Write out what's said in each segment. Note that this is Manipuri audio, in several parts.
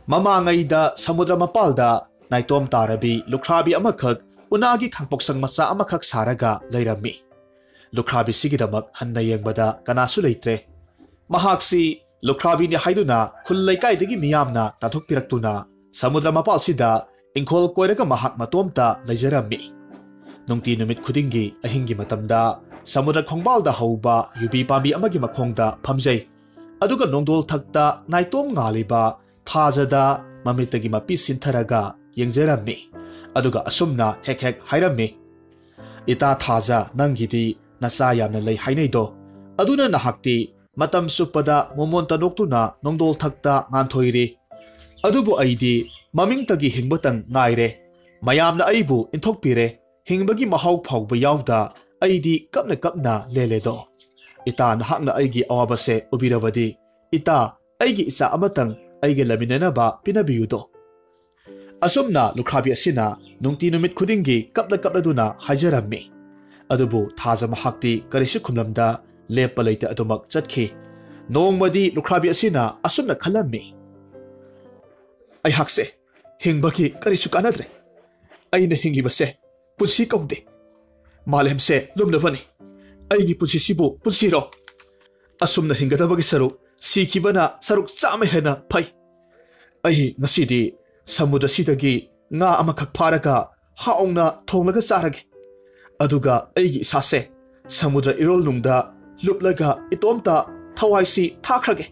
Mamangayda samudra mapalda naitom tarabi lukrabi amakak unagi kangpoksang masa amakak saraga lairami. Lukrabi sigidamak hanna yengbada kanasu leitre. Mahaksi lukrabi ni haiduna khullaykaidagi miyamna tathokpiraktuna samudra mapalsida ingkhol koiraga mahak matomta leijarami. Nungti numit khudingi ahingi matamda samudra khongbalda hauba yubi pambi amagi makhongda phamjai. Aduga nongdol thakta naitom ngaliba thajada mamitagi mapi sintharaga yengjarami. Aduga asumna hek hek hairami. Ita thaja nangidi nasa yamna lei hainaido. Aduna nahakti matam supada momonta noktuna nongdol thakta nganthoiri. Adubu aidi mamingtagi hingbatang ngaire. Mayamna aibu inthokpire. Hingbagi mahau phawba yawda aidi kapna leledo. Ita nahakna aigi awabase ubirabadi. Ita aigi isa amatang aigi laminanaba pinabiyudo. Asumna lukrabi asina nungti numit khudingi kapla duna hajarami. Adubu thaja mahakti karisu khumlamda lepa leite adumak chatkhi. Nongmadi lukrabi asina asumna khalami. Ay hakse hingbagi karisu kanadre. Ayna hingibase punsi kaugde. Malemse lumnabani. Aygi punsi sibu punsiro. Asumna hingadabagi saruk sikibana saruk chame hena pai. Ay ngasidi samudra sidagi nga amakak pharaga haongna thonglaga charage. Aduga aygi isase samudra irol nungda luplaga itomta thawaisi thakrage.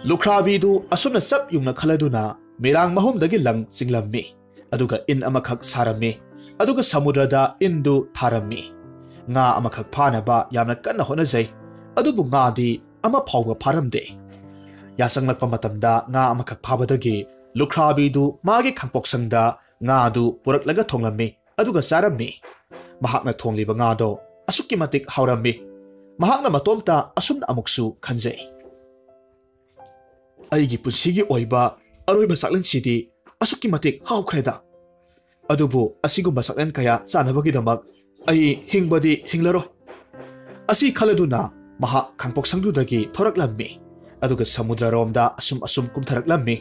Lukrabi du asumna sap yungna khaladuna mirang mahumdagi lang singlammi. Aduga in amakak sarami. Aduga samudrada indu tharami. Nga amakak phanaba yamna kanna honajai. Adubu nga di ama phawga pharamde. Yasanglakpa matamda nga amakak phabadagi lukrabi du magi khangpoksangda nga du puraklaga thonglammi. Aduga sarami. Mahakna thongliba nga do asukki matik hawrammi. Mahakna matomta asumna amuksu khanjai. Aigi punsigi oiba aroiba saklanchidi asukki matik hawkreda. Adubu asigumba saklan kaya sanabagidamak ai hingbadi hinglaro. Asi khaladuna maha khangpoksangdudagi thoraklammi. Aduga samudra romda asum kumtharaklammi.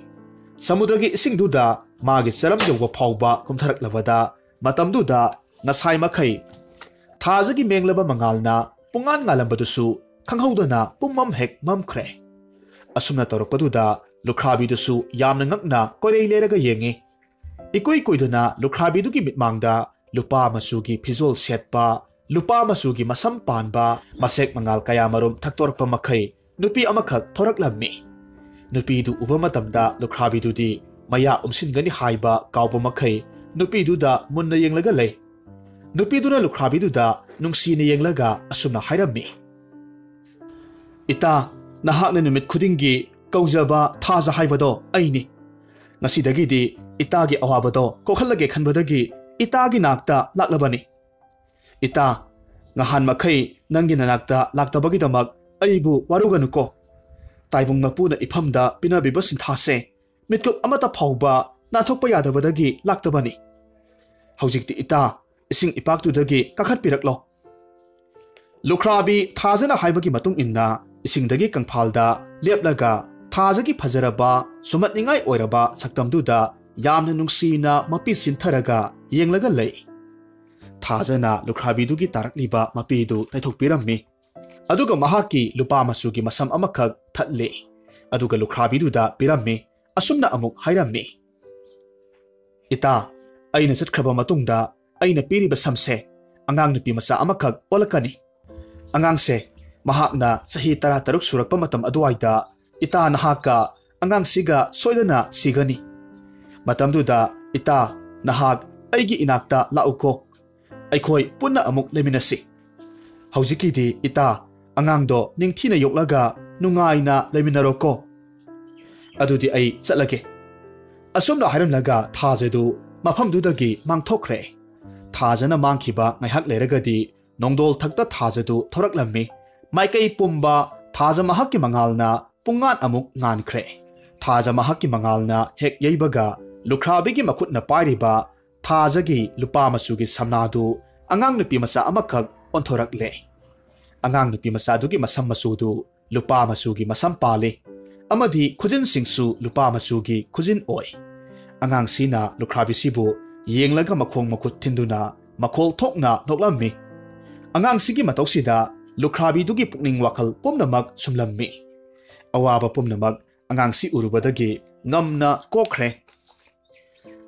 Samudragi isingduda magi saram yawba phawba kumtharaklabada matamduda ngasai makai thajagi menglaba mangalna pungan ngalambadusu khanghaudana pummam hek mamkhre. Asumna torokpaduda lukrabi dusu yamna ngakna korei leraga yengi. Ikoi koiduna lukrabi dugi mitmangda lupa masugi phizol setpa lupa masugi masam panba masek mangal kaya marum thaktorpa makai nupi amakhak thoraklammi. Nupi du uba matamda lukrabi dudi maya umsingani haiba kauba makai nupi duda munna yenglaga lei. Nupi duna lukrabi duda nungsina yenglaga asumna hairami. Ita nahakna numit khudingi kaujaba thaja haibado aini. Ngasidagidi itagi awabado kokhalage khanbadagi itagi nakta laklabani. Ita ngahan makai nangi nanakta laktabagi damak aibu waruganuko. Taibung mapuna iphamda pinabiba sinthase mitkup amata phawba nathokpa yadabadagi laktabani. Haujikti ita ising ipaktudagi kakhatpiraklo. Lukrabi thajana haibagi matung inna isingdagi kangphalda leplaga thajagi phajaraba sumatningai oiraba saktamduda yamna nungsina mapi sintharaga yenglaga lei. Thajana lukrabi dugi tarakliba mapidu taithokpirammi. Aduga mahaki lupa masugi masam amakak thatle. Aduga lukrabi duda pirammi. Asumna amuk hairami. Ita aina satkraba matungda aina piriba samse angang nupi masa amakak olakani. Angang se mahakna sahi taruk surakpa matam aduaida ita nahaka angang siga soidana sigani. Matam duda ita nahak aigi inakta lauko. Aikoi punna amuk leminasi. Haujikidi ita angang do ningthina yoklaga nungaina leminaroko. Adudi ai chatlage. Asumna hairamlaga thajadu mafamdudagi mangthokre. Thajana mangkhiba ngaihak leragadi nongdol thakta thajadu thoraklammi. Maikai pumba thaja mahakki mangalna pungan amuk ngankre. Thaja mahakki mangalna hek yeibaga lukrabigi makhutna pairiba thajagi lupa masugi samnadu angang nupi masa amakak onthorakle. Angang nupi masa dugi masam masudu lupa masugi masam pale. amadi khujin singsu lupa machugi khujin oi angang sina lukhrabi sibu yenglaga makhong makhut thinduna makhol thokna noklammi angang sigi matoksida lukhrabi dugi pukning wakhal pumnamak sumlammi awaba pumnamak angang si urubadagi ngamna kokre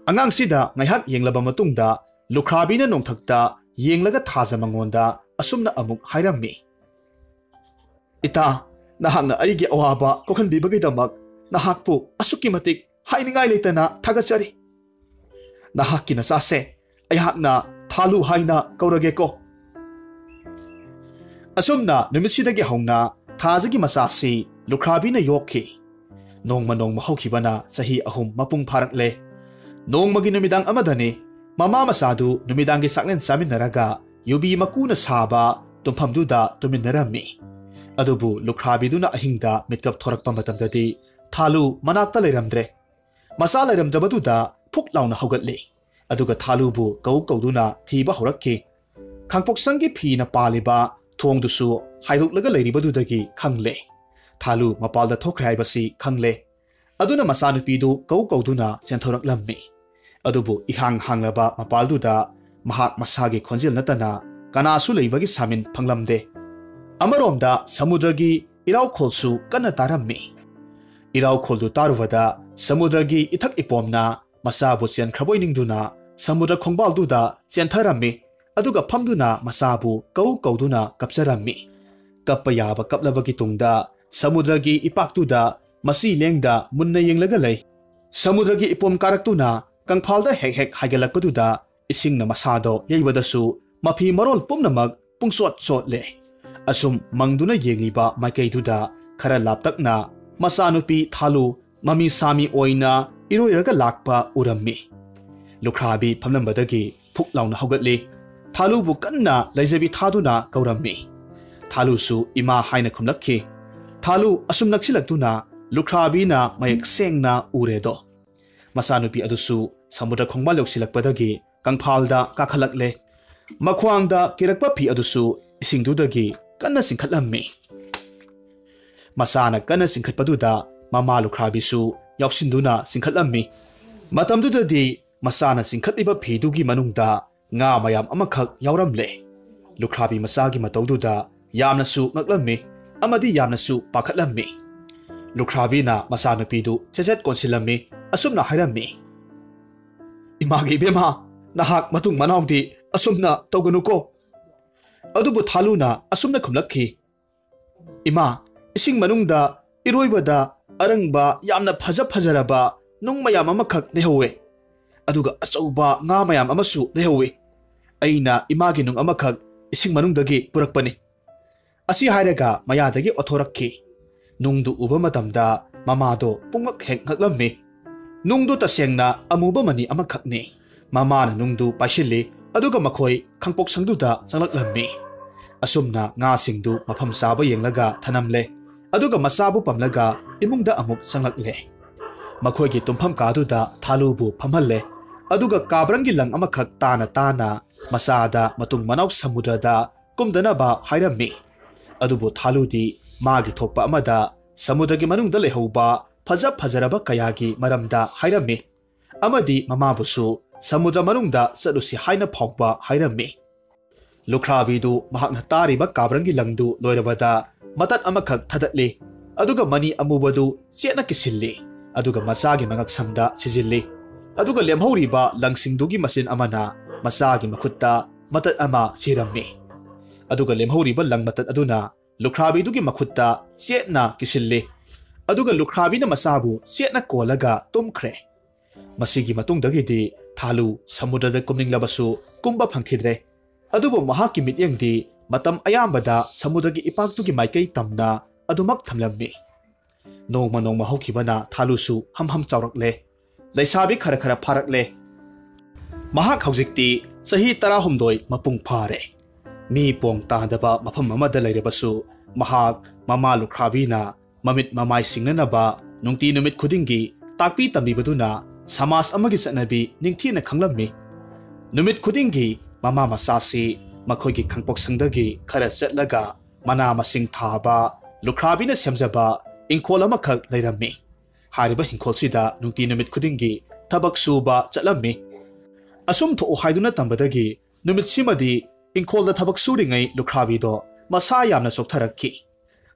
angang sida ngaihak yenglaba matungda lukhrabi na nongthakta yenglaga thaja mangonda asumna amuk hairammi ita nahakna aigi awaba kokhan bibagi-damak nahakpu asuki matik hainingai leitana thagachari nahakki nachase ayhakna thalu haina kaurage ko asumna numitsidagi hauna thajagi masasi lukhrabi na yokhi nongma hokibana sahi ahum mapung pharakle nongmagi numidang amadani mama masadu numidangi saklen saminaraga yubi makuna saba tumphamduda tuminarami adubu lukhrabi-duna ahingda mitkap thorakpa matamdadi thalu manakta leiramdre masa leiramdrabaduda phuk launa hogatli aduga thalubu kauduna thiba horakki khangpoksangi phina paliba thongdusu haiduklaga leiribadudagi khangle thalu mapalda thokre haibasi khangle aduna masanupidu kauduna chenthoraklammi adubu ihang hanglaba mapalduda mahak masagi khonjil natana kanasu leibagi samin phanglamde amaromda samudragi iraw kholsu kana tarammi iraw kholdu taruvada samudragi ithak ipomna masabu chenkhraboi-ningduna samudra khongbalduda chentharammi aduga phamduna masabu kauduna kapcharammi kappa yaba kaplabagi tungda samudragi ipaktuda masi lengda munna yenglaga lei samudragi ipom karaktuna kangphalda hek haigalakpaduda isingna masado yeibadasu mafi marol pumnamak pungsot sotle asum mangduna yengiba maikaiduda khara laptakna masanupi thalu mami sami oina iroiraga lakpa urammi lukhrabi phamlambadagi phuk launa hogatli thalu bu kanna laijabi thaduna kaurammi thalu su ima haina khumlakhi thalu asum naksilakduna lukhrabi na mayak sengna uredo masanupi adusu samudra khongbal yoksilakpadagi kangphalda kakhalakle makhwangda kirakpa phi adusu isingdudagi kanna singkhatlammi masana kanna singkhatpaduda mama lukhrabisu yausinduna singkhatlammi matamdudadi masana singkhatliba phidugi manungda nga mayam amakhak yauramle lukhrabi masagi matawduda yamnasu ngaklammi amadi yamnasu pakhatlammi lukhrabi na masanupidu chejet konsilammi asumna hairammi imagi bema nahak matung manawdi asumna tawganuko adubu thaluna asumna khumlakhi ima ising manungda iroibada arangba yamna phajaraba nung mayam amakhak lehowe aduga achauba nga mayam amasu lehowe aina imagi nung amakhak ising manungdagi purakpani asi hairaga mayadagi othorakhi nungdu uba matamda mamado pungak hek ngaklammi nungdu tasengna amuba mani amakhakni mamana nungdu paishili aduga makhoi khangpok sangduda changlaklammi asumna nga singdu mafam saba yenglaga thanamle aduga masabu pamlaga imungda amuk changlakle makhoigi tumpham kaduda thalubu phamhalle aduga kabrangi lang amakhak tana masada matung manaw samudrada kumdanaba hairammi adubu thaludi magi thokpa amada samudragi manungda lehoba phajaraba kayagi maramda hairammi amadi mamabusu samudra manungda chalusi haina phawba hairammi lukhrabidu mahakna tariba kabrangi langdu loirabada matat amakhak thadatli aduga mani amubadu chena kisilli aduga machagi mangak samda sijilli aduga lemhoriba langsingdugi masin amana machagi makhutta matat ama sirammi aduga lemhoriba lang matat aduna lukhrabidugi makhutta chena kisilli aduga lukhrabi na masabu chena kolaga tumkhre masigi matungdagidi thalu samudrada kumninglabasu kumba phangkhidre adubu mahaki mityangdi matam ayambada samudragi ipaktugi maikai tamna adumak thamlammi nongma hokibana thalusu hamham chawrakle laisabi khara pharakle mahak haujikti sahi 16 mapung phare mi pong tadaba mafam amada lairebasu mahak mama lukhrabi-na mamit mamai singnanaba nungti numit khudingi takpi tambibaduna samas amagi chanabi ningthina khanglammi numit khudingi mama masasi makhoigi khangpok sangdagi khara chatlaga mana masing thaba lukhrabi na semjaba इंखोल अमखक लेरम्मी हारिबा हिंखोलसिदा नुंगती नुमित खुदिंगी थबक सुबा चलम्मी असुम थो हाइदुना तंबदगी नुमित सिमदी इंखोलदा थबक सुरिङै लुख्राबीदो मसा यामना सोक्थरक्की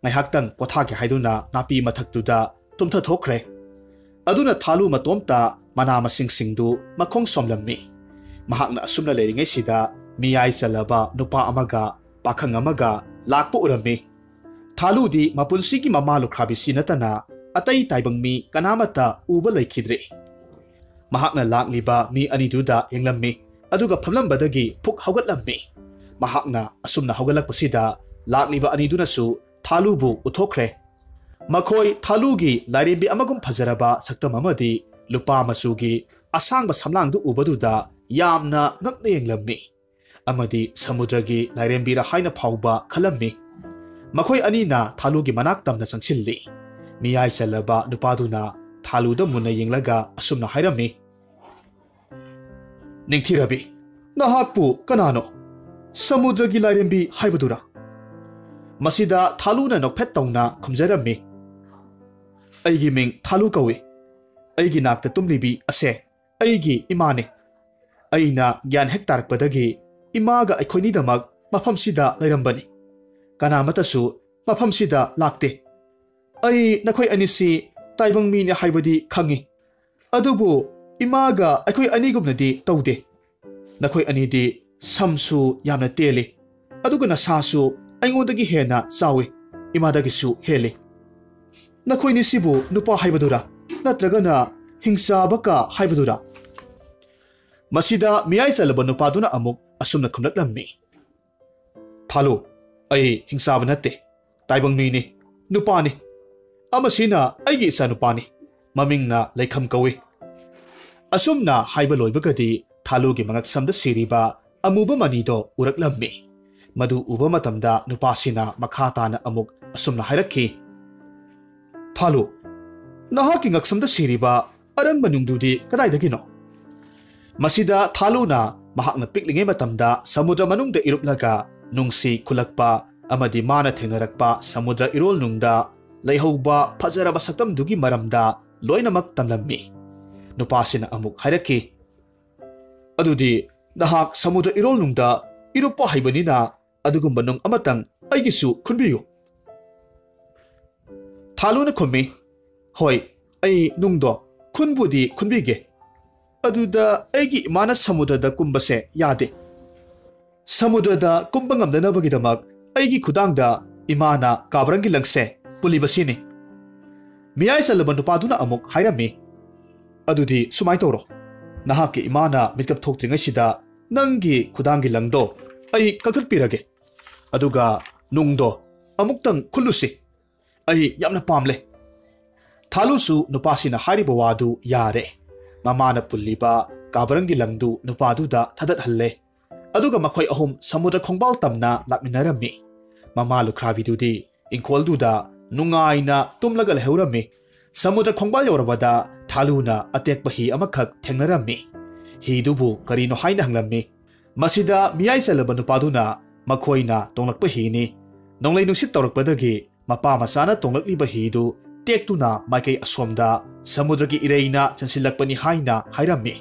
ngaihaktang pothage haiduna napi mathaktuda tumtha thokre aduna thalu matomta mana masing singdu makhong somlammi mahakna asumna leiringai sida miyai chalaba nupa amaga pakhang amaga lakpo urami thalu di mapunsigi mama lukhabi sinatana atai taibangmi kanamata uba leikhidre mahakna lakliba mi aniduda yenglammi aduga phamlambadagi phuk haugatlammi mahakna asumna haugalakpasida lakliba aniduna su थालुबु उथोख्रे मखोय थालुगी लाइरेंबी अमगुम फजरबा सक्तम अमदी लुपा मसुगी असांग समलांग दु उबदुदा यामना ngakne yenglammi amadi samudragi लाइरेंबी रा हाइना फाउबा खलम्मी मखोय अनीना थालुगी मनाक तमना संगसिल्ली मियाय चलबा नुपादुना थालुदा मुना यenglaga असुमना हाइरम्मी निंगथिरबी नहाकपु कनानो समुद्रगी लाइरेंबी हाइबदुरा मसीदा थालुना नोकफेट तौना खुमजरम्मी अइगी मिंग थालु कौवे अइगी नाकता तुमलिबी असे अइगी इमाने अइना ज्ञान हेक तारकपदगी इमागा अखोइनिदमक मफमसिदा लैरम्बनी कनामतसु मफमसिदा लाक्ते अइ नखोइ अनिसी ताइबंगमीने हाइबदी खंगी अदुबु इमागा अखोइ अनिगुमनदी तौदे नखोइ अनिदी समसु यामना तेले अदुगा नसासु अइंगोदगी हेना चावे इमादगिसु हेले नखोइनि सिबु नुपा हाइबदुरा नत्रगना हिंसाबका हाइबदुरा मसिदा मियाय चलबा नुपादुना अमुक असुमना खुमलक्लम्मी थालो अइ हिंसाब नते ताइबंगमीने नुपाने अमसिना अइगी इसा नुपाने ममिंगना लैखम कवे असुमना हाइबा लोइबगदी थालोगी मंगक समदा सिरिबा अमुबा मनिदो उरक्लम्मी मधु उबा मतमदा नुपासिना मखाताना अमुक असुमना हाइरक्की थालो नहाकी ngaksamda siriba arang manungdudi kadaidagino masida thaluna mahakna piklingai matamda samudra manungda iruplaga nungsi khulakpa amadi mana thengnarakpa samudra irol nungda leihauba phajaraba saktam dugi maramda loinamak tamlammi nupasina amuk hairaki adudi nahak samudra irol nungda irupa haibanina adugumba nung amatang aigisu khunbiyu thaluna khummi hoi ai nungdo khunbudi khunbige aduda aigi mana samudra kumbase yade samudra da kumbangam danabagi aigi khudangda imana kabrangi langse pulibasini miyai salaban nupaduna amuk hairami adudi sumai toro nahaki imana mitkap thoktringai sida nangi khudangi langdo ai kakthak pirage aduga nungdo amuktang khulusi ai yamna pamle thalusu nupasina hariba wadu yare mamana pulliba kabrangi langdu nupadu da thadat halle aduga makhoi ahum samudra khongbal tamna lakminarammi mama lukhrabi dudi ingkholdu da nungaina tumlaga lehurammi samudra khongbal yorabada thaluna atekpa hi amakhak thengnarammi hi dubu karino haina hanglammi masida miyai salaba nupaduna makhoina tonglakpa hi ni nonglei nungsit tawrakpadagi mapa masana tonglakliba hi du tektuna maikei asomda samudragi ireina chansilakpani haina hairammi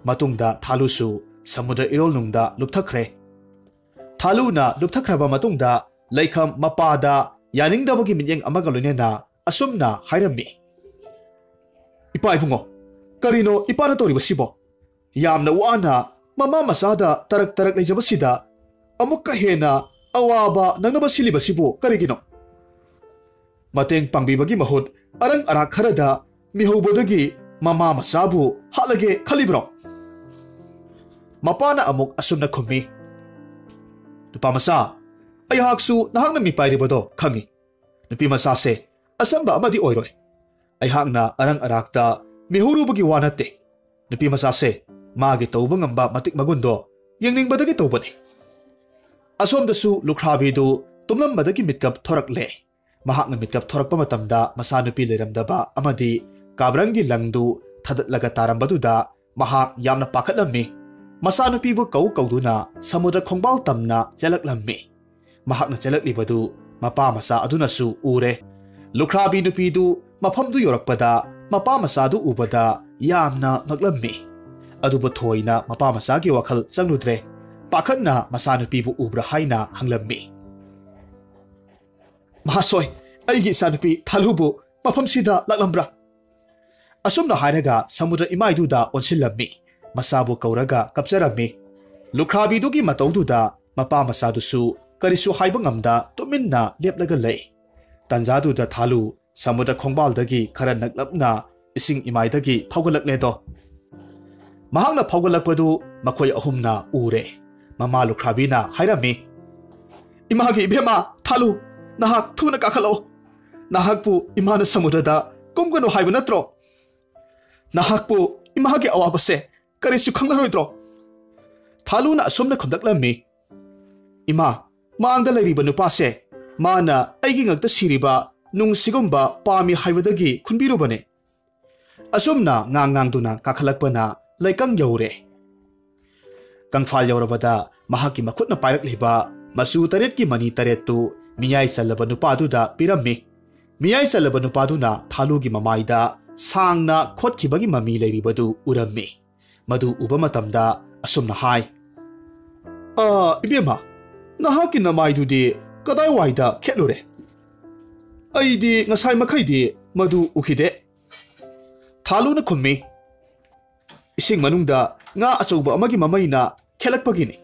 matungda thalusu samudra irol nungda lupthakre thaluna lupthakraba matungda leikham mapada yaningdabagi minyeng amaga loinena asumna hairammi ipa ibungo karino ipana toriba sibo yamna wana mama masada tarak leijabasida amukka hena awaba nangnaba silibasibo karigino mateng pangbibagi mahut arang arak kharada mihaubodagi mama masabu halage khalibro mapana amuk asumna khummi nupa masa aihaksu nahangna mi pairibado khangi nupi masa se asamba amadi oiroi aihakna arang arakta mihurubagi wanate nupi masa se magi tauba ngamba matik magundo yengngingbadagi taubani asomdasu lukhrabidu tumlambadagi mitkap thorakle mahakna mitkap thorakpa matamda masanupi leiramdaba amadi kabrangi langdu thadatlaga tarambaduda mahak yamna pakhatlammi masanupibu kauduna samudra khongbal tamna chelaklammi mahakna chelaklibadu mapa masa adunasu ure ꯂꯨꯈ꯭ꯔꯥꯕꯤ ꯅꯨꯄꯤꯗꯨ ꯃꯐꯝꯗꯨ ꯌꯧꯔꯛꯄꯗ ꯃꯄꯥ ꯃꯆꯥꯗꯨ ꯎꯕꯗ ꯌꯥꯝꯅ ꯉꯛꯂꯝꯃꯤ ꯑꯗꯨꯕꯨ ꯊꯣꯏꯅ ꯃꯄꯥ ꯃꯆꯥꯒꯤ ꯋꯥꯈꯜ ꯆꯪꯂꯨꯗ꯭ꯔꯦ ꯄꯥꯈꯠꯅ ꯃꯆꯥꯅꯨꯄꯤꯕꯨ ꯎꯕ꯭ꯔꯥ ꯍꯥꯏꯅ ꯍꯪꯂꯝꯃꯤ ꯃꯍꯥꯁꯣꯏ ꯑꯩꯒꯤ ꯏꯆꯥꯅꯨꯄꯤ ꯊꯥꯂꯨꯕꯨ ꯃꯐꯝꯁꯤꯗ ꯂꯥꯛꯂꯝꯕ꯭ꯔꯥ ꯑꯁꯨꯝꯅ ꯍꯥꯏꯔꯒ ꯁꯃꯨꯗ꯭ꯔ ꯏꯃꯥꯏꯗꯨꯗ ꯑꯣꯟꯁꯤꯜꯂꯝꯃꯤ ꯃꯆꯥꯕꯨ ꯀꯧꯔꯒ ꯀꯞꯆꯔꯝꯃꯤ ꯂꯨꯈ꯭ꯔꯥꯕꯤꯗꯨꯒꯤ ꯃꯇꯧꯗꯨꯗ ꯃꯄꯥ ꯃꯆꯥꯗꯨꯁꯨ ꯀꯔꯤꯁꯨ ꯍꯥꯏꯕ ꯉꯝꯗ ꯇꯨꯃꯤꯟꯅ ꯂꯦꯞꯂꯒ ꯂꯩ ꯇꯟꯖꯥꯗꯨꯗ ꯊꯥꯂꯨ ꯁꯃꯨꯗ꯭ꯔ ꯈꯣꯡꯕꯥꯜꯗꯒꯤ ꯈꯔ ꯅꯛꯂꯞꯅ ꯏꯁꯤꯡ ꯏꯃꯥꯏꯗꯒꯤ ꯐꯥꯎꯒꯠꯂꯛꯂꯦꯗꯣ ꯃꯍꯥꯛꯅ ꯐꯥꯎꯒꯠꯂꯛꯄꯗꯨ ꯃꯈꯣꯏ ꯑꯍꯨꯝꯅ ꯎꯔꯦ ꯃꯃꯥ ꯂꯨꯈ꯭ꯔꯥꯕꯤꯅ ꯍꯥꯏꯔꯝꯃꯤ ꯏꯃꯥꯒꯤ ꯏꯕꯦꯝꯃ ꯊꯥꯂꯨ ꯅꯍꯥꯛ ꯊꯨꯅ ꯀꯥꯈꯠꯂꯛꯑꯣ ꯅꯍꯥꯛꯄꯨ ꯏꯃꯥꯅ ꯁꯃꯨꯗ꯭ꯔꯗ ꯀꯨꯝꯒꯅꯨ ꯍꯥꯏꯕ ꯅꯠꯇ꯭ꯔꯣ ꯅꯍꯥꯛꯄꯨ ꯏꯃꯥꯒꯤ ꯑꯋꯥꯕꯁꯦ ꯀꯔꯤꯁꯨ ꯈꯪꯂꯔꯣꯏꯗ꯭ꯔꯣ ꯊꯥꯂꯨꯅ ꯑꯁꯨꯝꯅ ꯈꯨꯝꯂꯛꯂꯝꯃꯤ ꯏꯃꯥ ꯃꯥꯡꯗ ꯂꯩꯔꯤꯕ ꯅꯨꯄꯥꯁꯦ ꯃꯥꯅ ꯑꯩꯒꯤ ꯉꯛꯇ ꯁꯤꯔꯤꯕ ꯅꯨꯡꯁꯤꯒꯨꯝꯕ ꯄꯥꯝꯃꯤ ꯍꯥꯏꯕꯗꯒꯤ ꯈꯨꯟꯕꯤꯔꯨꯕꯅꯦ ꯑꯁꯨꯝꯅ ꯉꯥꯡꯗꯨꯅ ꯀꯥꯈꯠꯂꯛꯄꯅ ꯂꯩꯀꯪ ꯌꯧꯔꯦ ꯀꯪꯐꯥꯜ ꯌꯧꯔꯕꯗ ꯃꯍꯥꯛꯀꯤ ꯃꯈꯨꯠꯅ ꯄꯥꯏꯔꯛꯂꯤꯕ ꯃꯆꯨ ꯇꯔꯦꯠꯀꯤ ꯃꯅꯤ ꯇꯔꯦꯠꯇꯨ ꯃꯤꯌꯥꯏ ꯆꯜꯂꯕ ꯅꯨꯄꯥꯗꯨꯗ ꯄꯤꯔꯝꯃꯤ ꯃꯤꯌꯥꯏ ꯆꯜꯂꯕ ꯅꯨꯄꯥꯗꯨꯅ ꯊꯥꯂꯨꯒꯤ ꯃꯃꯥꯏꯗ ꯁꯥꯡꯅ ꯈꯣꯠꯈꯤꯕꯒꯤ ꯃꯃꯤ ꯂꯩꯔꯤꯕꯗꯨ ꯎꯔꯝꯃꯤ ꯃꯗꯨ ꯎꯕ ꯃꯇꯝꯗ ꯑꯁꯨꯝꯅ ꯍꯥꯏ ꯏꯕꯦꯝꯃ ꯅꯍꯥꯛꯀꯤ ꯅꯃꯥꯏꯗꯨꯗꯤ ꯀꯗꯥꯏꯋꯥꯏꯗ ꯈꯦꯠꯂꯨꯔꯦ ꯑꯩꯗꯤ ꯉꯁꯥꯏ ꯃꯈꯩꯗꯤ ꯃꯗꯨ ꯎꯈꯤꯗꯦ ꯊꯥꯂꯨꯅ ꯈꯨꯝꯃꯤ ꯏꯁꯤꯡ ꯃꯅꯨꯡꯗ ꯉꯥ ꯑꯆꯧꯕ ꯑꯃꯒꯤ ꯃꯃꯩꯅ ꯈꯦꯠꯂꯛꯄꯒꯤꯅꯤ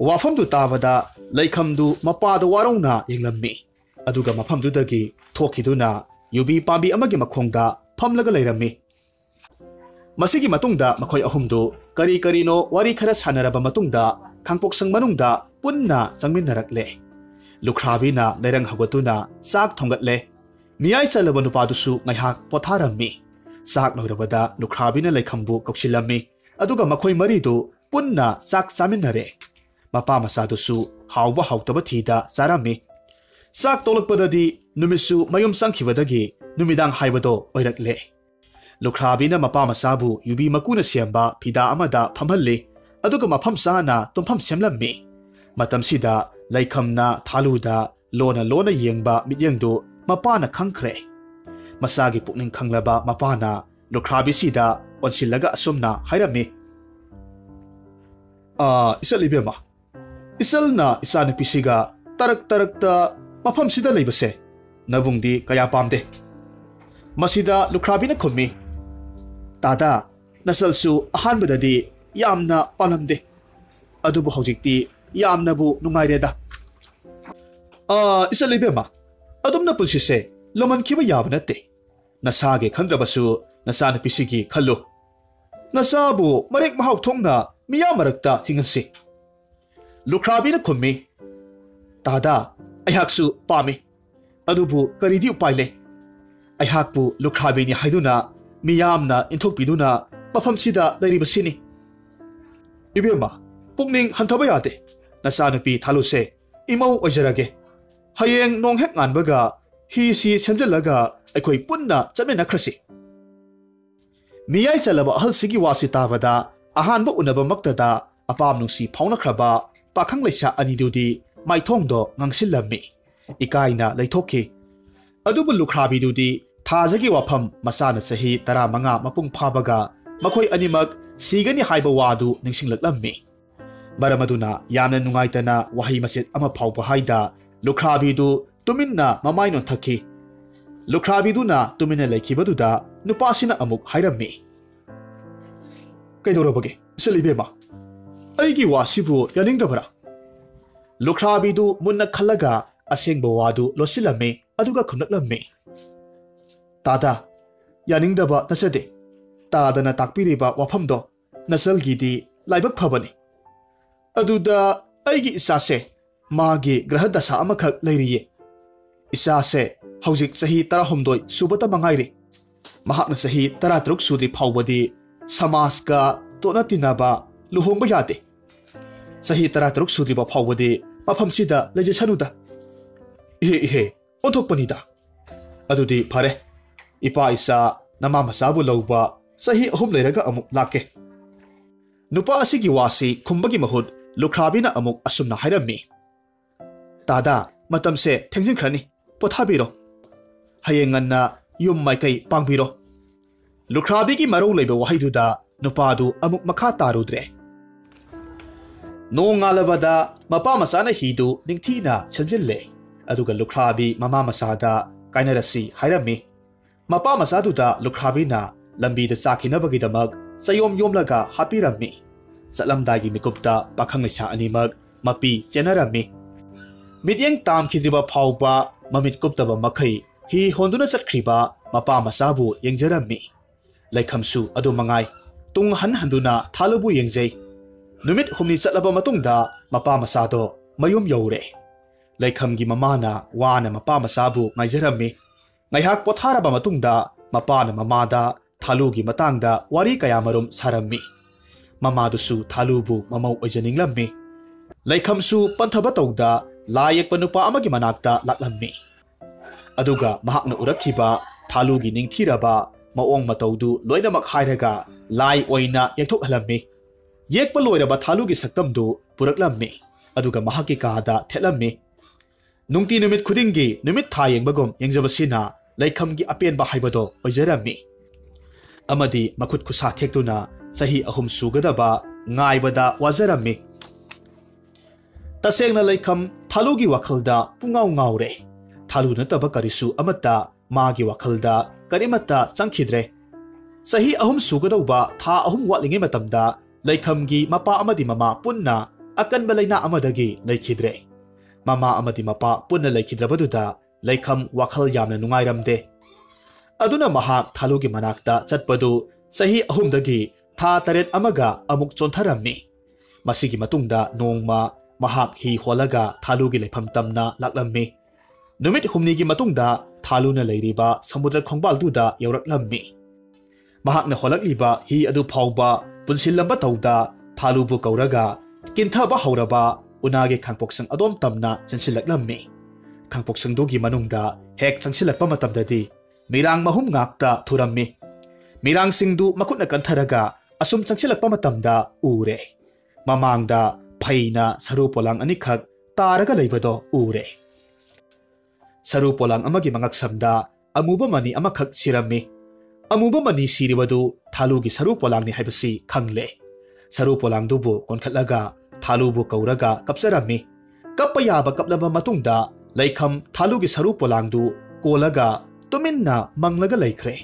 ꯋꯥꯐꯝꯗꯨ ꯇꯥꯕꯗ ꯂꯩꯈꯝꯗꯨ ꯃꯄꯥꯗ ꯋꯥꯔꯧꯅ ꯌꯦꯡꯂꯝꯃꯤ ꯑꯗꯨꯒ ꯃꯐꯝꯗꯨꯗꯒꯤ ꯊꯣꯛꯈꯤꯗꯨꯅ ꯌꯨꯕꯤ ꯄꯥꯝꯕꯤ ꯑꯃꯒꯤ ꯃꯈꯣꯡꯗ ꯐꯝꯂꯒ ꯂꯩꯔꯝꯃꯤ ꯃꯁꯤꯒꯤ ꯃꯇꯨꯡꯗ ꯃꯈꯣꯏ ꯑꯍꯨꯝꯗꯨ ꯀꯔꯤ ꯀꯔꯤꯅꯣ ꯋꯥꯔꯤ ꯈꯔ ꯁꯥꯟꯅꯔꯕ ꯃꯇꯨꯡꯗ ꯈꯥꯡꯄꯣꯛꯁꯪ ꯃꯅꯨꯡꯗ ꯄꯨꯟꯅ ꯆꯪꯃꯤꯟꯅꯔꯛꯂꯦ ꯂꯨꯈ꯭ꯔꯥꯕꯤꯅ ꯂꯩꯔꯪ ꯍꯧꯒꯠꯇꯨꯅ ꯆꯥꯛ ꯊꯣꯡꯒꯠꯂꯦ ꯃꯤꯌꯥꯏ ꯆꯜꯂꯕ ꯅꯨꯄꯥꯗꯨꯁꯨ ꯉꯥꯏꯍꯥꯛ ꯄꯣꯊꯥꯔꯝꯃꯤ ꯆꯥꯛ ꯂꯣꯏꯔꯕꯗ ꯂꯨꯈ꯭ꯔꯥꯕꯤꯅ ꯂꯩꯈꯝꯕꯨ ꯀꯧꯁꯤꯜꯂꯝꯃꯤ ꯑꯗꯨꯒ ꯃꯈꯣꯏ ꯃꯔꯤꯗꯨ ꯄꯨꯟꯅ ꯆꯥꯛ ꯆꯥꯃꯤꯟꯅꯔꯦ ꯃꯄꯥ ꯃꯆꯥꯗꯨꯁꯨ ꯍꯥꯎꯕ ꯍꯥꯎꯇꯕ ꯊꯤꯗ ꯆꯥꯔꯝꯃꯤ ꯆꯥꯛ ꯇꯣꯛꯂꯛꯄꯗꯗꯤ ꯅꯨꯃꯤꯠꯁꯨ ꯃꯌꯨꯝ ꯆꯪꯈꯤꯕꯗꯒꯤ ꯅꯨꯃꯤꯗꯥꯡ ꯍꯥꯏꯕꯗꯣ ꯑꯣꯏꯔꯛꯂꯦ ꯂꯨꯈ꯭ꯔꯥꯕꯤꯅ ꯃꯄꯥ ꯃꯆꯥꯕꯨ ꯌꯨꯕꯤ ꯃꯀꯨꯅ ꯁꯦꯝꯕ ꯐꯤꯗꯥ ꯑꯃꯗ ꯐꯝꯍꯜꯂꯤ ꯑꯗꯨꯒ ꯃꯐꯝ ꯆꯥꯅ ꯇꯨꯝꯐꯝ ꯁꯦꯝꯂꯝꯃꯤ ꯃꯇꯝꯁꯤꯗ ꯂꯩꯈꯝꯅ ꯊꯥꯂꯨꯗ ꯂꯣꯟꯅ ꯌꯦꯡꯕ ꯃꯤꯠꯌꯦꯡꯗꯨ ꯃꯄꯥꯅ ꯈꯪꯈ꯭ꯔꯦ ꯃꯆꯥꯒꯤ ꯄꯨꯛꯅꯤꯡ ꯈꯪꯂꯕ ꯃꯄꯥꯅ ꯂꯨꯈ꯭ꯔꯥꯕꯤꯁꯤꯗ ꯑꯣꯟꯁꯤꯜꯂꯒ ꯑꯁꯨꯝꯅ ꯍꯥꯏꯔꯝꯃꯤ ꯏꯆꯜ ꯏꯕꯦꯝꯃ ꯏꯆꯜꯅ ꯏꯆꯥꯅꯨꯄꯤꯁꯤꯒ ꯇꯔꯛꯇ ꯃꯐꯝꯁꯤꯗ ꯂꯩꯕꯁꯦ ꯅꯕꯨꯡꯗꯤ ꯀꯌꯥ ꯄꯥꯝꯗꯦ ꯃꯁꯤꯗ ꯂꯨꯈ꯭ꯔꯥꯕꯤꯅ ꯈꯨꯝꯃꯤ ꯇꯥꯗꯥ ꯅꯆꯜꯁꯨ ꯑꯍꯥꯟꯕꯗꯗꯤ ꯌꯥꯝꯅ ꯄꯥꯝꯂꯝꯗꯦ ꯑꯗꯨꯕꯨ ꯍꯧꯖꯤꯛꯇꯤ ꯌꯥꯝꯅꯕꯨ ꯅꯨꯡꯉꯥꯏꯔꯦꯗ ꯏꯆꯜ ꯏꯕꯦꯝꯃ ꯑꯗꯨꯝꯅ ꯄꯨꯟꯁꯤꯁꯦ ꯂꯣꯃꯟꯈꯤꯕ ꯌꯥꯕ ꯅꯠꯇꯦ ꯅꯁꯥꯒꯤ ꯈꯟꯗ꯭ꯔꯕꯁꯨ ꯅꯆꯥꯅꯨꯄꯤꯁꯤꯒꯤ ꯈꯜꯂꯨ ꯅꯆꯥꯕꯨ ꯃꯔꯦꯛ ꯃꯍꯥꯎ ꯊꯣꯛꯅ ꯃꯤꯌꯥꯝ ꯃꯔꯛꯇ ꯍꯤꯡꯍꯟꯁꯤ ꯂꯨꯈ꯭ꯔꯥꯕꯤꯅ ꯈꯨꯝꯃꯤ ꯇꯥꯗꯥ ꯑꯩꯍꯥꯛꯁꯨ ꯄꯥꯝꯃꯤ ꯑꯗꯨꯕꯨ ꯀꯔꯤꯗꯤ ꯎꯄꯥꯏ ꯂꯩ ꯑꯩꯍꯥꯛꯄꯨ ꯂꯨꯈ꯭ꯔꯥꯕꯤꯅꯤ ꯍꯥꯏꯗꯨꯅ ꯃꯤꯌꯥꯝꯅ ꯏꯟꯊꯣꯛꯄꯤꯗꯨꯅ ꯃꯐꯝꯁꯤꯗ ꯂꯩꯔꯤꯕꯁꯤꯅꯤ ꯏꯕꯦꯝꯃ ꯄꯨꯛꯅꯤꯡ ꯍꯟꯊꯕ ꯌꯥꯗꯦ ꯅꯆꯥꯅꯨꯄꯤ ꯊꯥꯂꯨꯁꯦ ꯏꯃꯧ ꯑꯣꯏꯖꯔꯒꯦ ꯍꯌꯦꯡ ꯅꯣꯡ ꯍꯦꯛ ꯉꯥꯟꯕꯒ ꯍꯤꯁꯤ ꯁꯦꯝꯖꯤꯜꯂꯒ ꯑꯩꯈꯣꯏ ꯄꯨꯟꯅ ꯆꯠꯃꯤꯟꯅꯈ꯭ꯔꯁꯤ ꯃꯤꯌꯥꯏ ꯆꯜꯂꯕ ꯑꯍꯜꯁꯤꯒꯤ ꯋꯥꯁꯤ ꯇꯥꯕꯗ ꯑꯍꯥꯟꯕ ꯎꯅꯕꯃꯛꯇꯗ ꯑꯄꯥꯝ ꯅꯨꯡꯁꯤ ꯐꯥꯎꯅꯈ꯭ꯔꯕ ꯄꯥꯈꯪ ꯂꯩꯁꯥ ꯑꯅꯤꯗꯨꯗꯤ ꯃꯥꯏꯊꯣꯡꯗꯣ ꯉꯥꯡꯁꯤꯜꯂꯝꯃꯤ ꯏꯀꯥꯏꯅ ꯂꯩꯊꯣꯛꯈꯤ ꯑꯗꯨꯕꯨ ꯂꯨꯈ꯭ꯔꯥꯕꯤꯗꯨꯗꯤ ꯊꯥꯖꯒꯤ ꯋꯥꯐꯝ ꯃꯆꯥꯅ ꯆꯍꯤ 15 ꯃꯄꯨꯡ ꯐꯥꯕꯒ ꯃꯈꯣꯏ ꯑꯅꯤꯃꯛ ꯁꯤꯒꯅꯤ ꯍꯥꯏꯕ ꯋꯥꯗꯨ ꯅꯤꯡꯁꯤꯡꯂꯛꯂꯝꯃꯤ ꯃꯔꯝ ꯑꯗꯨꯅ ꯌꯥꯝꯅ ꯅꯨꯡꯉꯥꯏꯇꯅ ꯋꯥꯍꯩ ꯃꯆꯦꯠ ꯑꯃ ꯐꯥꯎꯕ ꯍꯥꯏꯗ ꯂꯨꯈ꯭ꯔꯥꯕꯤꯗꯨ ꯇꯨꯃꯤꯟꯅ ꯃꯃꯥꯏ ꯅꯣꯟꯊꯛꯈꯤ ꯂꯨꯈ꯭ꯔꯥꯕꯤꯗꯨꯅ ꯇꯨꯃꯤꯟꯅ ꯂꯩꯈꯤꯕꯗꯨꯗ ꯅꯨꯄꯥꯁꯤꯅ ꯑꯃꯨꯛ ꯍꯥꯏꯔꯝꯃꯤ ꯀꯩꯗꯧꯔꯕꯒꯦ ꯏꯆꯜ ꯏꯕꯦꯝꯃ ꯑꯩꯒꯤ ꯋꯥꯁꯤꯕꯨ ꯌꯥꯅꯤꯡꯗ꯭ꯔꯕꯔꯥ ꯂꯨꯈ꯭ꯔꯥꯕꯤꯗꯨ ꯃꯨꯟꯅ ꯈꯜꯂꯒ ꯑꯁꯦꯡꯕ ꯋꯥꯗꯨ ꯂꯣꯠꯁꯤꯜꯂꯝꯃꯤ ꯑꯗꯨꯒ ꯈꯨꯝꯂꯛꯂꯝꯃꯤ ꯇꯥꯗꯥ ꯌꯥꯅꯤꯡꯗꯕ ꯅꯆꯗꯦ ꯇꯥꯗꯅ ꯇꯥꯛꯄꯤꯔꯤꯕ ꯋꯥꯐꯝꯗꯣ ꯅꯆꯜꯒꯤꯗꯤ ꯂꯥꯏꯕꯛ ꯐꯕꯅꯤ ꯑꯗꯨꯗ ꯑꯩꯒꯤ ꯏꯆꯥꯁꯦ ꯃꯥꯒꯤ ꯒ꯭ꯔꯍ ꯗꯁꯥ ꯑꯃꯈꯛ ꯂꯩꯔꯤꯌꯦ ꯏꯆꯥꯁꯦ ꯍꯧꯖꯤꯛ ꯆꯍꯤ 19 ꯁꯨꯕꯇ ꯃꯉꯥꯏꯔꯤ ꯃꯍꯥꯛꯅ ꯆꯍꯤ 13 ꯁꯨꯗ꯭ꯔꯤ ꯐꯥꯎꯕꯗꯤ ꯁꯃꯥꯖꯀ ꯇꯣꯠꯅ ꯇꯤꯟꯅꯕ ꯂꯨꯍꯣꯡꯕ ꯌꯥꯗꯦ ꯆꯍꯤ 13 ꯁꯨꯗ꯭ꯔꯤꯕ ꯐꯥꯎꯕꯗꯤ ꯃꯐꯝꯁꯤꯗ ꯂꯩꯖꯁꯅꯨꯗ ꯏꯍꯦ ꯑꯣꯟꯊꯣꯛꯄꯅꯤꯗ ꯑꯗꯨꯗꯤ ꯐꯔꯦ ꯏꯄꯥ ꯏꯆꯥ ꯅꯃꯥ ꯃꯆꯥꯕꯨ ꯂꯧꯕ ꯆꯍꯤ 3 ꯂꯩꯔꯒ ꯑꯃꯨꯛ ꯂꯥꯛꯀꯦ ꯅꯨꯄꯥ ꯑꯁꯤꯒꯤ ꯋꯥꯁꯤ ꯈꯨꯝꯕꯒꯤ ꯃꯍꯨꯠ ꯂꯨꯈ꯭ꯔꯥꯕꯤꯅ ꯑꯃꯨꯛ ꯑꯁꯨꯝꯅ ꯍꯥꯏꯔꯝꯃꯤ ꯇꯥꯗꯥ ꯃꯇꯝꯁꯦ ꯊꯦꯡꯖꯤꯟꯈ꯭ꯔꯅꯤ ꯄꯣꯊꯥꯕꯤꯔꯣ ꯍꯌꯦꯡꯉꯟꯅ ꯌꯨꯝ ꯃꯥꯏꯀꯩ ꯄꯥꯡꯕꯤꯔꯣ ꯂꯨꯈ꯭ꯔꯥꯕꯤꯒꯤ ꯃꯔꯧ ꯂꯩꯕ ꯋꯥꯍꯩꯗꯨꯗ ꯅꯨꯄꯥꯗꯨ ꯑꯃꯨꯛ ꯃꯈꯥ ꯇꯥꯔꯨꯗ꯭ꯔꯦ ꯅꯣꯡ ꯉꯥꯜꯂꯕꯗ ꯃꯄꯥ ꯃꯆꯥꯅ ꯍꯤꯗꯨ ꯅꯤꯡꯊꯤꯅ ꯁꯦꯝꯖꯤꯜꯂꯦ ꯑꯗꯨꯒ ꯂꯨꯈ꯭ꯔꯥꯕꯤ ꯃꯃꯥ ꯃꯆꯥꯗ ꯀꯥꯏꯅꯔꯁꯤ ꯍꯥꯏꯔꯝꯃꯤ ꯃꯄꯥ ꯃꯆꯥꯗꯨꯗ ꯂꯨꯈ꯭ꯔꯥꯕꯤꯅ ꯂꯝꯕꯤꯗ ꯆꯥꯈꯤꯅꯕꯒꯤꯗꯃꯛ ꯆꯌꯣꯝ ꯌꯣꯝꯂꯒ ꯍꯥꯞꯄꯤꯔꯝꯃꯤ ꯆꯠꯂꯝꯗꯥꯏꯒꯤ ꯃꯤꯀꯨꯞꯇ ꯄꯥꯈꯪ ꯂꯩꯁꯥ ꯑꯅꯤꯃꯛ ꯃꯄꯤ ꯆꯦꯟꯅꯔꯝꯃꯤ ꯃꯤꯠꯌꯦꯡ ꯇꯥꯝꯈꯤꯗ꯭ꯔꯤꯕ ꯐꯥꯎꯕ ꯃꯃꯤꯠ ꯀꯨꯞꯇꯕ ꯃꯈꯩ ꯍꯤ ꯍꯣꯟꯗꯨꯅ ꯆꯠꯈ꯭ꯔꯤꯕ ꯃꯄꯥ ꯃꯆꯥꯕꯨ ꯌꯦꯡꯖꯔꯝꯃꯤ ꯂꯩꯈꯝꯁꯨ ꯑꯗꯨ ꯃꯉꯥꯏ ꯇꯨꯡ ꯍꯟꯗꯨꯅ ꯊꯥꯂꯨꯕꯨ ꯌꯦꯡꯖꯩ ꯅꯨꯃꯤꯠ ꯍꯨꯝꯅꯤ ꯆꯠꯂꯕ ꯃꯇꯨꯡꯗ ꯃꯄꯥ ꯃꯆꯥꯗꯣ ꯃꯌꯨꯝ ꯌꯧꯔꯦ ꯂꯩꯈꯝꯒꯤ ꯃꯃꯥꯅ ꯋꯥꯅ ꯃꯄꯥ ꯃꯆꯥꯕꯨ ꯉꯥꯏꯖꯔꯝꯃꯤ ꯉꯥꯏꯍꯥꯛ ꯄꯣꯊꯥꯔꯕ ꯃꯇꯨꯡꯗ ꯃꯄꯥꯅ ꯃꯃꯥꯗ ꯊꯥꯂꯨꯒꯤ ꯃꯇꯥꯡꯗ ꯋꯥꯔꯤ ꯀꯌꯥꯃꯔꯨꯝ ꯁꯥꯔꯝꯃꯤ ꯃꯃꯥꯗꯨꯁꯨ ꯊꯥꯂꯨꯕꯨ ꯃꯃꯧ ꯑꯣꯏꯖꯅꯤꯡꯂꯝꯃꯤ ꯂꯩꯈꯝꯁꯨ ꯄꯟꯊꯕ ꯇꯧꯗ ꯂꯥꯏ ꯌꯦꯛꯄ ꯅꯨꯄꯥ ꯑꯃꯒꯤ ꯃꯅꯥꯛꯇ ꯂꯥꯛꯂꯝꯃꯤ ꯑꯗꯨꯒ ꯃꯍꯥꯛꯅ ꯎꯔꯛꯈꯤꯕ ꯊꯥꯂꯨꯒꯤ ꯅꯤꯡꯊꯤꯔꯕ ꯃꯑꯣꯡ ꯃꯇꯧꯗꯨ ꯂꯣꯏꯅꯃꯛ ꯍꯥꯏꯔꯒ ꯂꯥꯏ ꯑꯣꯏꯅ ꯌꯦꯛꯊꯣꯛꯍꯜꯂꯝꯃꯤ ꯌꯦꯛꯄ ꯂꯣꯏꯔꯕ ꯊꯥꯂꯨꯒꯤ ꯁꯛꯇꯝꯗꯨ ꯄꯨꯔꯛꯂꯝꯃꯤ ꯑꯗꯨꯒ ꯃꯍꯥꯛꯀꯤ ꯀꯥꯗ ꯊꯦꯠꯂꯝꯃꯤ ꯅꯨꯡꯇꯤ ꯅꯨꯃꯤꯠ ꯈꯨꯗꯤꯡꯒꯤ ꯅꯨꯃꯤꯠ ꯊꯥ ꯌꯦꯡꯕꯒꯨꯝ ꯌꯦꯡꯖꯕꯁꯤꯅ ꯂꯩꯈꯝꯒꯤ ꯑꯄꯦꯟꯕ ꯍꯥꯏꯕꯗꯣ ꯑꯣꯏꯖꯔꯝꯃꯤ ꯑꯃꯗꯤ ꯃꯈꯨꯠ ꯈꯨꯠꯁꯥ ꯊꯦꯛꯇꯨꯅ ꯆꯍꯤ 3 ꯁꯨꯒꯗꯕ ꯉꯥꯏꯕꯗ ꯋꯥꯖꯔꯝꯃꯤ ꯇꯁꯦꯡꯅ ꯂꯩꯈꯝ ꯊꯥꯂꯨꯒꯤ ꯋꯥꯈꯜꯗ ꯄꯨꯡꯉꯥꯎ ꯉꯥꯎꯔꯦ ꯊꯥꯂꯨ ꯅꯠꯇꯕ ꯀꯔꯤꯁꯨ ꯑꯃꯠꯇ ꯃꯥꯒꯤ ꯋꯥꯈꯜꯗ ꯀꯔꯤꯃꯠꯇ ꯆꯪꯈꯤꯗ꯭ꯔꯦ ꯆꯍꯤ 3 ꯁꯨꯒꯗꯧꯕ ꯊꯥ 3 ꯋꯥꯠꯂꯤꯉꯩ ꯃꯇꯝꯗ ꯂꯩꯈꯝꯒꯤ ꯃꯄꯥ ꯑꯃꯗꯤ ꯃꯃꯥ ꯄꯨꯟꯅ ꯑꯀꯟꯕ ꯂꯩꯅꯥ ꯑꯃꯗꯒꯤ ꯂꯩꯈꯤꯗ꯭ꯔꯦ ꯃꯃꯥ ꯑꯃꯗꯤ ꯃꯄꯥ ꯄꯨꯟꯅ ꯂꯩꯈꯤꯗ꯭ꯔꯕꯗꯨꯗ ꯂꯩꯈꯝ ꯋꯥꯈꯜ ꯌꯥꯝꯅ ꯅꯨꯡꯉꯥꯏꯔꯝꯗꯦ ꯑꯗꯨꯅ ꯃꯍꯥꯛ ꯊꯥꯂꯨꯒꯤ ꯃꯅꯥꯛꯇ ꯆꯠꯄꯗꯨ ꯆꯍꯤ 3ꯗꯒꯤ ꯊꯥ 8 ꯑꯃꯒ ꯑꯃꯨꯛ ꯆꯣꯟꯊꯔꯝꯃꯤ ꯃꯁꯤꯒꯤ ꯃꯇꯨꯡꯗ ꯅꯣꯡꯃ ꯃꯍꯥꯛ ꯍꯤ ꯍꯣꯜꯂꯒ ꯊꯥꯂꯨꯒꯤ ꯂꯩꯐꯝ ꯇꯝꯅ ꯂꯥꯛꯂꯝꯃꯤ ꯅꯨꯃꯤꯠ 6ꯅꯤꯒꯤ ꯃꯇꯨꯡꯗ ꯊꯥꯂꯨꯅ ꯂꯩꯔꯤꯕ ꯁꯃꯨꯗ꯭ꯔ ꯈꯣꯡꯕꯥꯜꯗꯨꯗ ꯌꯧꯔꯛꯂꯝꯃꯤ ꯃꯍꯥꯛꯅ ꯍꯣꯜꯂꯛꯂꯤꯕ ꯍꯤ ꯑꯗꯨ ꯐꯥꯎꯕ ꯄꯨꯟꯁꯤꯜꯂꯝꯕ ꯇꯧꯗ ꯊꯥꯂꯨꯕꯨ ꯀꯧꯔꯒ ꯀꯤꯟꯊꯕ ꯍꯧꯔꯕ ꯎꯅꯥꯒꯤ ꯈꯥꯡꯄꯣꯛꯁꯪ ꯑꯗꯣꯝ ꯇꯝꯅ ꯆꯪꯁꯤꯜꯂꯛꯂꯝꯃꯤ ꯈꯥꯡꯄꯣꯛꯁꯪꯗꯨꯒꯤ ꯃꯅꯨꯡꯗ ꯍꯦꯛ ꯆꯪꯁꯤꯜꯂꯛꯄ ꯃꯇꯝꯗꯗꯤ ꯃꯤꯔꯥꯡ ꯃꯍꯨꯝ ꯉꯥꯛꯇ ꯊꯨꯔꯝꯃꯤ ꯃꯤꯔꯥꯡꯁꯤꯡꯗꯨ ꯃꯈꯨꯠꯅ ꯀꯟꯊꯔꯒ ꯑꯁꯨꯝ ꯆꯪꯁꯤꯜꯂꯛꯄ ꯃꯇꯝꯗ ꯎꯔꯦ ꯃꯃꯥꯡꯗ ꯐꯩꯅ ꯁꯔꯨ ꯄꯣꯂꯥꯡ ꯑꯅꯤꯈꯛ ꯇꯥꯔꯒ ꯂꯩꯕꯗꯣ ꯎꯔꯦ ꯁꯔꯨ ꯄꯣꯂꯥꯡ ꯑꯃꯒꯤ ꯃꯉꯛꯁꯝꯗ ꯑꯃꯨꯕ ꯃꯅꯤ ꯑꯃꯈꯛ ꯁꯤꯔꯝꯃꯤ ꯑꯃꯨꯕ ꯃꯅꯤ ꯁꯤꯔꯤꯕꯗꯨ ꯊꯥꯂꯨꯒꯤ ꯁꯔꯨ ꯄꯣꯂꯥꯡꯅꯤ ꯍꯥꯏꯕꯁꯤ ꯈꯪꯂꯦ ꯁꯔꯨ ꯄꯣꯂꯥꯡꯗꯨꯕꯨ ꯀꯣꯟꯈꯠꯂꯒ ꯊꯥꯂꯨꯕꯨ ꯀꯧꯔꯒ ꯀꯞꯆꯔꯝꯃꯤ ꯀꯞꯄ ꯌꯥꯕ ꯀꯞꯂꯕ ꯃꯇꯨꯡꯗ ꯂꯩꯈꯝ ꯊꯥꯂꯨꯒꯤ ꯁꯔꯨ ꯄꯣꯂꯥꯡꯗꯨ ꯀꯣꯜꯂꯒ ꯇꯨꯃꯤꯟꯅ ꯃꯪꯂꯒ ꯂꯩꯈ꯭ꯔꯦ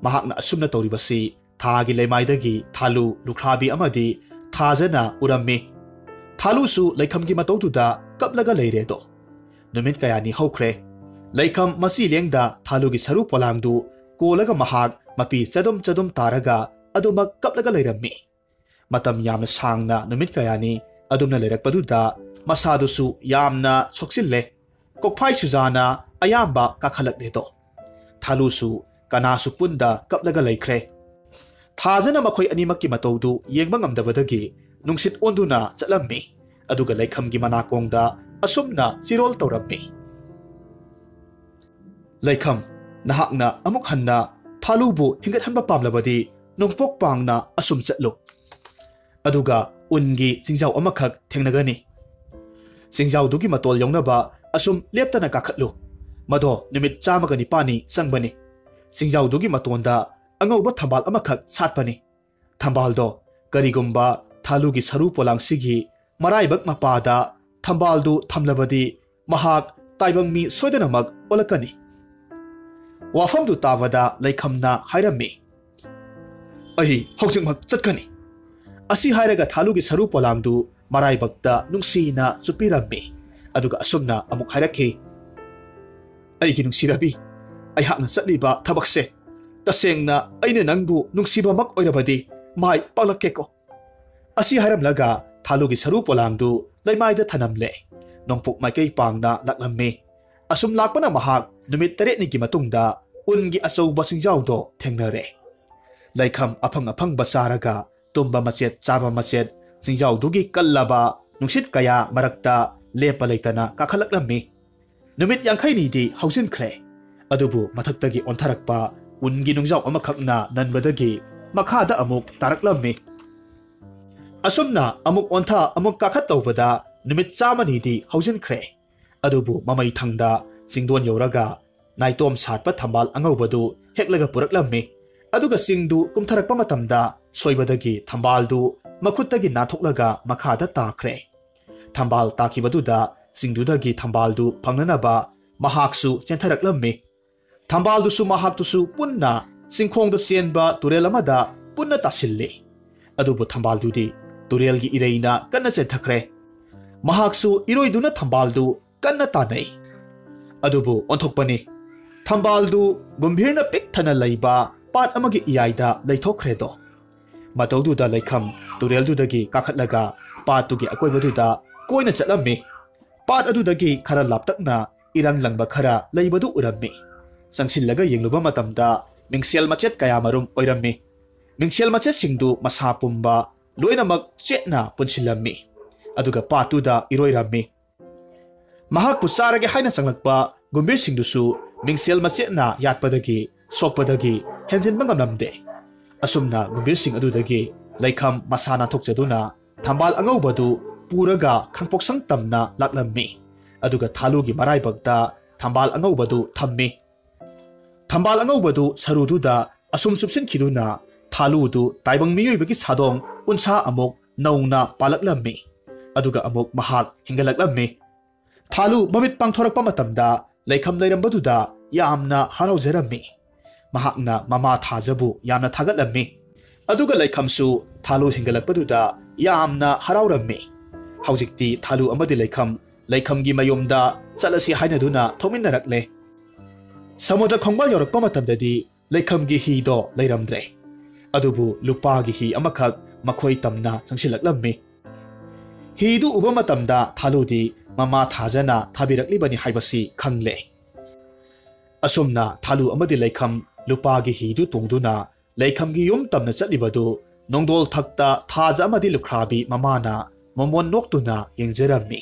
ꯃꯍꯥꯛꯅ ꯑꯁꯨꯝꯅ ꯇꯧꯔꯤꯕꯁꯤ ꯊꯥꯒꯤ ꯂꯩꯃꯥꯏꯗꯒꯤ ꯊꯥꯂꯨ ꯂꯨꯈ꯭ꯔꯥꯕꯤ ꯑꯃꯗꯤ ꯊꯥꯖꯅ ꯎꯔꯝꯃꯤ ꯊꯥꯂꯨꯁꯨ ꯂꯩꯈꯝꯒꯤ ꯃꯇꯧꯗꯨꯗ ꯀꯞꯂꯒ ꯂꯩꯔꯦꯗꯣ ꯅꯨꯃꯤꯠ ꯀꯌꯥꯅꯤ ꯍꯧꯈ꯭ꯔꯦ ꯂꯩꯈꯝ ꯃꯁꯤ ꯂꯦꯡꯗ ꯊꯥꯂꯨꯒꯤ ꯁꯔꯨ ꯄꯣꯂꯥꯡꯗꯨ ꯀꯣꯜꯂꯒ ꯃꯍꯥꯛ ꯃꯄꯤ ꯆꯗꯨꯝ ꯇꯥꯔꯒ ꯑꯗꯨꯃꯛ ꯀꯞꯂꯒ ꯂꯩꯔꯝꯃꯤ ꯃꯇꯝ ꯌꯥꯝꯅ ꯁꯥꯡꯅ ꯅꯨꯃꯤꯠ ꯀꯌꯥꯅꯤ ꯑꯗꯨꯝꯅ ꯂꯩꯔꯛꯄꯗꯨꯗ ꯃꯁꯥꯗꯨꯁꯨ ꯌꯥꯝꯅ ꯁꯣꯛꯆꯤꯜꯂꯦ ꯀꯣꯛꯐꯥꯏ ꯁꯨꯖꯥꯅ ꯑꯌꯥꯝꯕ ꯀꯥꯈꯠꯂꯛꯂꯦꯗꯣ ꯊꯥꯂꯨꯁꯨ ꯀꯅꯥꯁꯨ ꯄꯨꯟꯗ ꯀꯞꯂꯒ ꯂꯩꯈ꯭ꯔꯦ ꯊꯥꯖꯅ ꯃꯈꯣꯏ ꯑꯅꯤꯃꯛꯀꯤ ꯃꯇꯧꯗꯨ ꯌꯦꯡꯕ ꯉꯝꯗꯕꯗꯒꯤ ꯅꯨꯡꯁꯤꯠ ꯑꯣꯟꯗꯨꯅ ꯆꯠꯂꯝꯃꯤ ꯑꯗꯨꯒ ꯂꯩꯈꯝꯒꯤ ꯃꯅꯥꯀꯣꯡꯗ ꯑꯁꯨꯝꯅ ꯆꯤꯔꯣꯜ ꯇꯧꯔꯝꯃꯤ ꯂꯩꯈꯝ ꯅꯍꯥꯛꯅ ꯑꯃꯨꯛ ꯍꯟꯅ ꯊꯥꯂꯨꯕꯨ ꯍꯤꯡꯒꯠꯍꯟꯕ ꯄꯥꯝꯂꯕꯗꯤ ꯅꯣꯡꯄꯣꯛ ꯄꯥꯡꯅ ꯑꯁꯨꯝ ꯆꯠꯂꯨ ꯑꯗꯨꯒ ꯎꯟꯒꯤ ꯆꯤꯡꯖꯥꯎ ꯑꯃꯈꯛ ꯊꯦꯡꯅꯒꯅꯤ ꯆꯤꯡꯖꯥꯎꯗꯨꯒꯤ ꯃꯇꯣꯜ ꯌꯧꯅꯕ ꯑꯁꯨꯝ ꯂꯦꯞꯇꯅ ꯀꯥꯈꯠꯂꯨ ꯃꯗꯣ ꯅꯨꯃꯤꯠ 109 ꯆꯪꯕꯅꯤ ꯆꯤꯡꯖꯥꯎꯗꯨꯒꯤ ꯃꯇꯣꯟꯗ ꯑꯉꯧꯕ ꯊꯝꯕꯥꯜ ꯑꯃꯈꯛ ꯁꯥꯠꯄꯅꯤ ꯊꯝꯕꯥꯜꯗꯣ ꯀꯔꯤꯒꯨꯝꯕ ꯊꯥꯂꯨꯒꯤ ꯁꯔꯨ ꯄꯣꯂꯥꯡꯁꯤꯒꯤ ꯃꯔꯥꯏꯕꯛ ꯃꯄꯥꯗ ꯊꯝꯕꯥꯜꯗꯨ ꯊꯝꯂꯕꯗꯤ ꯃꯍꯥꯛ ꯇꯥꯏꯕꯪ ꯃꯤ ꯁꯣꯏꯗꯅꯃꯛ ꯑꯣꯜꯂꯛꯀꯅꯤ ꯋꯥꯐꯝꯗꯨ ꯇꯥꯕꯗ ꯂꯩꯈꯝꯅ ꯍꯥꯏꯔꯝꯃꯤ ꯑꯩ ꯍꯧꯖꯤꯛꯃꯛ ꯆꯠꯀꯅꯤ ꯑꯁꯤ ꯍꯥꯏꯔꯒ ꯊꯥꯂꯨꯒꯤ ꯁꯔꯨ ꯄꯣꯂꯥꯡꯗꯨ ꯃꯔꯥꯏꯕꯛꯇ ꯅꯨꯡꯁꯤꯅ ꯆꯨꯞꯄꯤꯔꯝꯃꯤ ꯑꯗꯨꯒ ꯑꯁꯨꯝꯅ ꯑꯃꯨꯛ ꯍꯥꯏꯔꯛꯈꯤ ꯑꯩꯒꯤ ꯅꯨꯡꯁꯤꯔꯕꯤ ꯑꯩꯍꯥꯛꯅ ꯆꯠꯂꯤꯕ ꯊꯕꯛꯁꯦ ꯇꯁꯦꯡꯅ ꯑꯩꯅ ꯅꯪꯕꯨ ꯅꯨꯡꯁꯤꯕꯃꯛ ꯑꯣꯏꯔꯕꯗꯤ ꯃꯥꯏ ꯄꯥꯛꯂꯛꯀꯦꯀꯣ ꯑꯁꯤ ꯍꯥꯏꯔꯝꯂꯒ ꯊꯥꯂꯨꯒꯤ ꯁꯔꯨ ꯄꯣꯂꯥꯡꯗꯨ ꯂꯩꯃꯥꯏꯗ ꯊꯅꯝꯂꯦ ꯅꯣꯡꯄꯣꯛ ꯃꯥꯏꯀꯩ ꯄꯥꯡꯅ ꯂꯥꯛꯂꯝꯃꯤ ꯑꯁꯨꯝ ꯂꯥꯛꯄꯅ ꯃꯍꯥꯛ ꯅꯨꯃꯤꯠ 8ꯅꯤꯒꯤ ꯃꯇꯨꯡꯗ ꯎꯟꯒꯤ ꯑꯆꯧꯕ ꯆꯤꯡꯖꯥꯎꯗꯣ ꯊꯦꯡꯅꯔꯦ ꯂꯩꯈꯝ ꯑꯐꯪ ꯑꯐꯪꯕ ꯆꯥꯔꯒ ꯇꯨꯝꯕ ꯃꯆꯦꯠ ꯆꯥꯕ ꯃꯆꯦꯠ ꯆꯤꯡꯖꯥꯎꯗꯨꯒꯤ ꯀꯜꯂꯕ ꯅꯨꯡꯁꯤꯠ ꯀꯌꯥ ꯃꯔꯛꯇ ꯂꯦꯞꯄ ꯂꯩꯇꯅ ꯀꯥꯈꯠꯂꯛꯂꯝꯃꯤ ꯅꯨꯃꯤꯠ 50ꯅꯤꯗꯤ ꯍꯧꯖꯤꯟꯈ꯭ꯔꯦ ꯑꯗꯨꯕꯨ ꯃꯊꯛꯇꯒꯤ ꯑꯣꯟꯊꯔꯛꯄ ꯎꯟꯒꯤ ꯅꯨꯡꯖꯥꯎ ꯑꯃꯈꯛꯅ ꯅꯟꯕꯗꯒꯤ ꯃꯈꯥꯗ ꯑꯃꯨꯛ ꯇꯥꯔꯛꯂꯝꯃꯤ ꯑꯁꯨꯝꯅ ꯑꯃꯨꯛ ꯑꯣꯟꯊ ꯑꯃꯨꯛ ꯀꯥꯈꯠ ꯇꯧꯕꯗ ꯅꯨꯃꯤꯠ 100ꯅꯤꯗꯤ ꯍꯧꯖꯤꯟꯈ꯭ꯔꯦ ꯑꯗꯨꯕꯨ ꯃꯃꯩ ꯊꯪꯗ ꯆꯤꯡꯗꯣꯟ ꯌꯧꯔꯒ naitom satpa thambal angawbadu heklaga puraklammi aduga singdu kumtharakpa matamda soibadagi thambaldu makhutagi nathoklaga makhada takhre thambal takibaduda singdudagi thambaldu phangnanaba mahaksu chentharaklammi thambaldusu mahaktusu punna singkhongda senba turel amada punna tasilli adubu thambaldudi turelgi ireina kanna chenthakre mahaksu iroiduna thambaldu kanna tanai adubu onthokpani thambaldu gumbhirna pikthana leiba pat amagi iyaida leithokredo mataududa leikham tureldudagi kakhatlaga patugi akoibaduda koina chatlammi pat adudagi khara laptakna irang langba khara leibadu urammi sangsillaga yengluba matamda mingsel machet kaya marum oirammi mingsel machet singdu masa pumba loinamak chetna punsilammi aduga patuda iroirammi mahak pusarage haina sanglakpa gumbir singdusu mingsel machetna yatpadagi sokpadagi henjinba ngamlamde asumna gumbir sing adudagi leikham masana thokchaduna thambal angaubadu puraga khangpoksang tamna laklammi aduga thalugi maraibakta thambal angaubadu thammi thambal angaubadu sarududa asum chupsin khiduna thaludu taibang miyoibagi sadong unsa amok nauna palaklammi aduga amok mahak hingalaklammi thalu mamit pangthorakpa matamda leikham leirambaduda yamna haraujrammi mahakna mama thajabu yamna thagatlammi aduga leikhamsu thalu hingalakpaduda yamna haraurammi haujikti thalu amadi leikhamgi mayomda chalasi hainaduna thominnarakle samudra khongbal yorakpa matamdadi leikhamgi hi do leiramdre adubu lupagi hi amakhak makhoi tamna changsilaklammi hi du uba matamda thaludi mama thajana thabiraklibani haibasi khangle asumna thalu amadi leikham lupagi hi du tungduna leikamgi yum tamna chatlibadu nongdol thakta thaja amadi lukhrabi mamana momon noktuna yengjerammi